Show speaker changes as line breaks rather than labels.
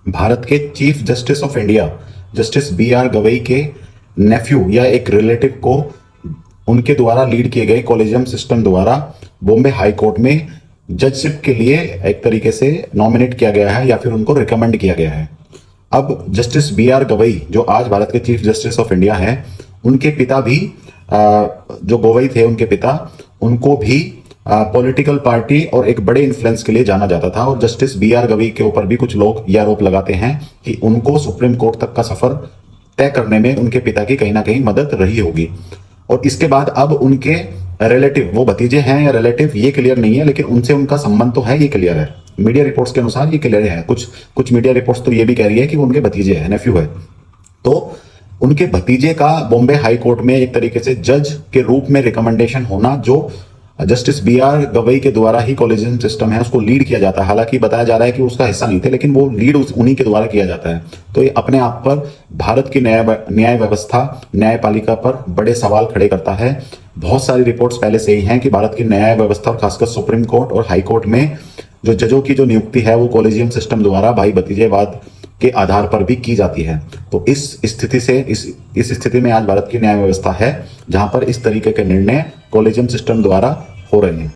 भारत के chief justice of India justice B.R. Gavai के नेफ्यू या एक रिलेटिव को उनके द्वारा लीड किए गए कॉलेजियम सिस्टम द्वारा बॉम्बे हाई कोर्ट में जजशिप के लिए एक तरीके से नॉमिनेट किया गया है या फिर उनको रिकमेंड किया गया है। अब जस्टिस B.R. गवई जो आज भारत के चीफ जस्टिस ऑफ इंडिया हैं, उनके पिता भी जो गवई थे उनके पिता, उनको भी पॉलिटिकल पार्टी और एक बड़े इन्फ्लुएंस के लिए जाना जाता था। और जस्टिस B.R. गवई के ऊपर भी कुछ लोग यह आरोप लगाते हैं कि उनको सुप्रीम कोर्ट तक का सफर तय करने में उनके पिता की कहीं ना कहीं मदद रही होगी। और इसके बाद अब उनके रिलेटिव, वो भतीजे हैं या रिलेटिव ये क्लियर नहीं है, लेकिन उनसे उनका संबंध तो है, ये क्लियर है। मीडिया रिपोर्ट्स के अनुसार ये क्लियर है। कुछ मीडिया रिपोर्ट्स तो ये भी कह रही है कि वो उनके भतीजे हैं, नेफ्यू है। तो उनके भतीजे का बॉम्बे हाई कोर्ट में एक तरीके से जज के रूप में रिकमेंडेशन होना, जो जस्टिस B.R. गवई के द्वारा ही कॉलेजियम सिस्टम है उसको लीड किया जाता है। हालांकि बताया जा रहा है कि उसका हिस्सा नहीं थे, लेकिन वो लीड उन्हीं के द्वारा किया जाता है। तो ये अपने आप पर भारत की न्याय व्यवस्था, न्यायपालिका पर बड़े सवाल खड़े करता है। बहुत सारी रिपोर्ट्स पहले से ही हैं कि भारत की न्याय व्यवस्था और खासकर सुप्रीम कोर्ट और हाई कोर्ट में जो जजों की जो नियुक्ति है वो कॉलेजियम सिस्टम द्वारा भाई भतीजेवाद के आधार पर भी की जाती है। तो इस स्थिति में आज भारत की न्याय व्यवस्था है जहां पर इस तरीके के निर्णय कॉलेजियम सिस्टम द्वारा हो रहे हैं।